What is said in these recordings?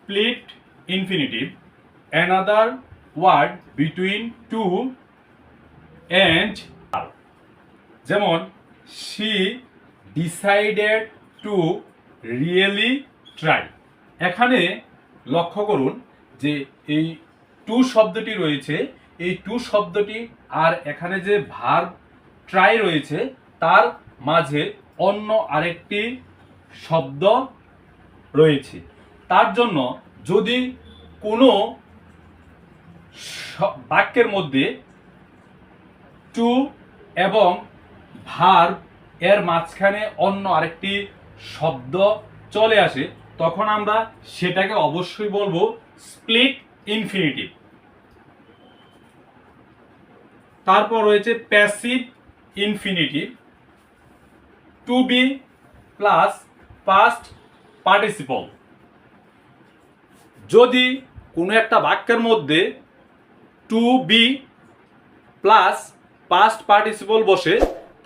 split infinitive, another word between two and are. যেমন she decided to really try. এখানে লক্ষ্য করুন যে এই টু শব্দটি রয়েছে, এই টু শব্দটি আর এখানে যে ভার্ব ট্রাই রয়েছে তার মাঝে অন্য আরেকটি শব্দ রয়েছে। তার জন্য যদি কোনো বাক্যের মধ্যে টু এবং ভার্ব এর মাঝখানে অন্য আরেকটি শব্দ চলে আসে, তখন আমরা সেটাকে অবশ্যই বলবো স্প্লিট ইনফিনিটিভ। তারপর রয়েছে passive infinitive, to be plus past participle. যদি কোনো একটা বাক্যের মধ্যে to be plus past participle বসে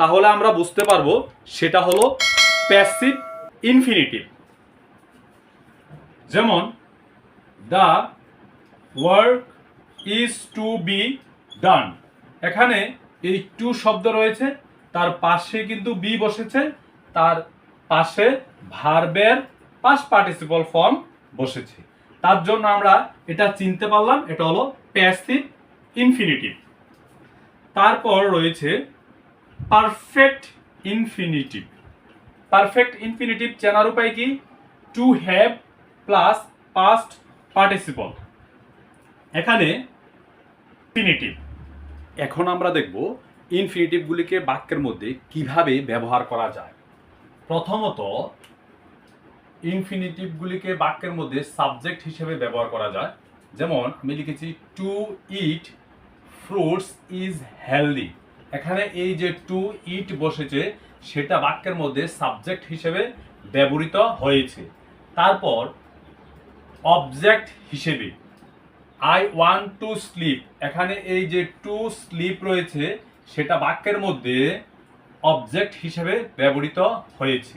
তাহলে আমরা বুঝতে পারবো সেটা হলো প্যাসিভ ইনফিনিটিভ। যেমন the work is to be done, এখানে এই টু শব্দ রয়েছে, তার পাশে কিন্তু বি বসেছে, তার পাশে ভার্বের পাস্ট পার্টিসিপল ফর্ম বসেছে। তার জন্য আমরা এটা চিনতে পারলাম এটা হলো প্যাসিভ ইনফিনিটিভ। তারপর রয়েছে পারফেক্ট ইনফিনিটিভ। পারফেক্ট ইনফিনিটিভ চেনার উপায় কি? To have plus past participle, এখানে ইনফিনিটিভ। এখন আমরা দেখব ইনফিনিটিভগুলিকে বাক্যের মধ্যে কিভাবে ব্যবহার করা যায়। প্রথমত ইনফিনিটিভগুলিকে বাক্যের মধ্যে সাবজেক্ট হিসেবে ব্যবহার করা যায়। যেমন আমি লিখেছি to eat fruits is healthy, এখানে এই যে টু ইট বসেছে সেটা বাক্যের মধ্যে সাবজেক্ট হিসেবে ব্যবহৃত হয়েছে। তারপর অবজেক্ট হিসেবে আই ওয়ান্ট টু স্লিপ, এখানে এই যে টু স্লিপ রয়েছে সেটা বাক্যের মধ্যে অবজেক্ট হিসেবে ব্যবহৃত হয়েছে।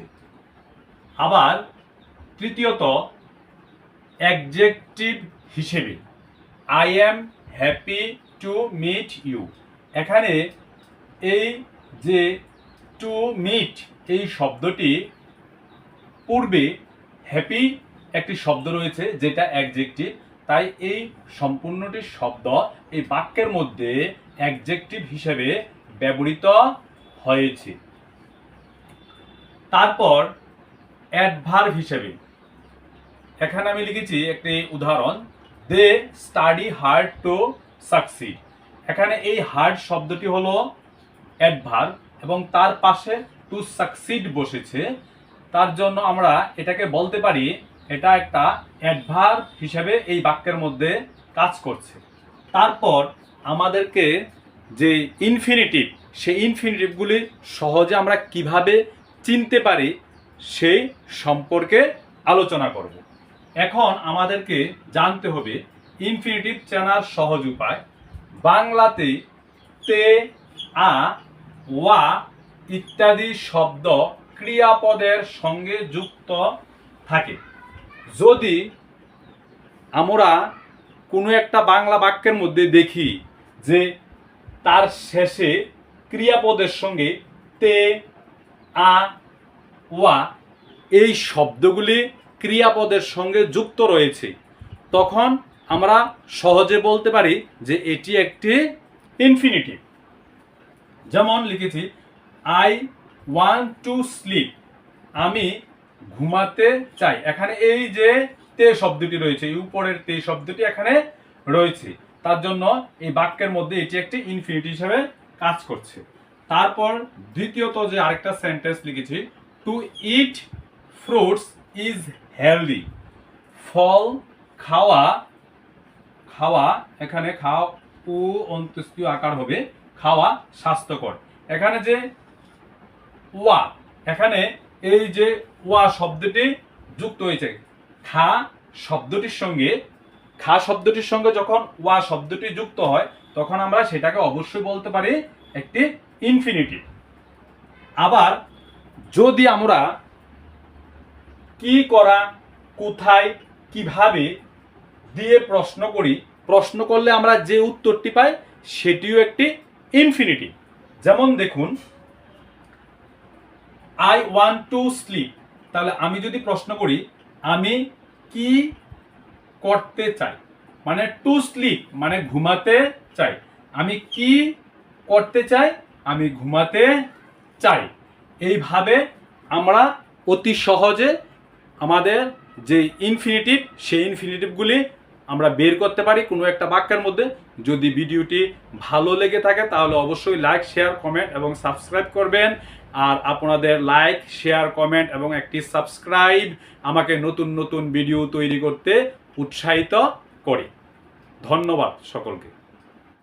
আবার তৃতীয়ত অ্যাডজেক্টিভ হিসেবে I am happy to meet you, এখানে এই যে টু মিট এই শব্দটি পূর্বে হ্যাপি একটি শব্দ রয়েছে যেটা অ্যাডজেক্টিভ, তাই এই সম্পূর্ণটি শব্দ এই বাক্যের মধ্যে অ্যাডজেক্টিভ হিসেবে ব্যবহৃত হয়েছে। তারপর অ্যাডভার্ব হিসেবে এখানে আমি লিখেছি একটি উদাহরণ, they study hard to succeed, এখানে এই হার্ড শব্দটি হলো অ্যাডভার্ব এবং তার পাশে টু সাকসিড বসেছে, তার জন্য আমরা এটাকে বলতে পারি এটা একটা অ্যাডভার্ব হিসেবে এই বাক্যের মধ্যে কাজ করছে। তারপর আমাদেরকে যে ইনফিনিটিভ সেই ইনফিনিটিভগুলি সহজে আমরা কিভাবে চিনতে পারি সেই সম্পর্কে আলোচনা করব। এখন আমাদেরকে জানতে হবে ইনফিনিটিভ চেনার সহজ উপায়। বাংলাতে তে, আ, ওয়া ইত্যাদি শব্দ ক্রিয়াপদের সঙ্গে যুক্ত থাকে। যদি আমরা কোনো একটা বাংলা বাক্যের মধ্যে দেখি যে তার শেষে ক্রিয়াপদের সঙ্গে তে, আ, ওয়া এই শব্দগুলি ক্রিয়াপদের সঙ্গে যুক্ত রয়েছে, তখন আমরা সহজে বলতে পারি যে এটি একটি ইনফিনিটিভ। যেমন লিখেছি আই ওয়ান্ট টু স্লিপ, আমি ঘুমাতে চাই, এখানে এই যে তে শব্দটি রয়েছে, উপরের তে শব্দটি এখানে রয়েছে, তার জন্য এই বাক্যের মধ্যে এটি একটি ইনফিনিটিভ হিসেবে কাজ করছে। তারপর দ্বিতীয়ত যে আরেকটা সেন্টেন্স লিখেছি, to eat fruits is healthy, ফল খাওয়া, খাওয়া এখানে খাওয়া উ অন্ত্যেষ্টিয় আকার হবে, খাওয়া স্বাস্থ্যকর, এখানে যে ওয়া এখানে এই যে ওয়া শব্দটি যুক্ত হয়েছে খা শব্দটির সঙ্গে, খা শব্দটির সঙ্গে যখন ওয়া শব্দটি যুক্ত হয় তখন আমরা সেটাকে অবশ্যই বলতে পারি একটি ইনফিনিটিভ। আবার যদি আমরা কি করা, কোথায়, কিভাবে দিয়ে প্রশ্ন করি, প্রশ্ন করলে আমরা যে উত্তরটি পাই সেটিও একটি ইনফিনিটিভ। যেমন দেখুন, আই ওয়ান্ট টু স্লিপ, তাহলে আমি যদি প্রশ্ন করি আমি কি করতে চাই, মানে টু স্লিপ মানে ঘুমাতে চাই, আমি কি করতে চাই, আমি ঘুমাতে চাই। এইভাবে আমরা অতি সহজে আমাদের যে ইনফিনিটিভ সেই ইনফিনিটিভগুলি আমরা বের করতে পারি কোনো একটা বাক্যের মধ্যে। যদি ভিডিওটি ভালো লেগে থাকে তাহলে অবশ্যই লাইক, শেয়ার, কমেন্ট এবং সাবস্ক্রাইব করবেন। আর আপনাদের লাইক, শেয়ার, কমেন্ট এবং একটি সাবস্ক্রাইব আমাকে নতুন নতুন ভিডিও তৈরি করতে উৎসাহিত করে। ধন্যবাদ সকলকে।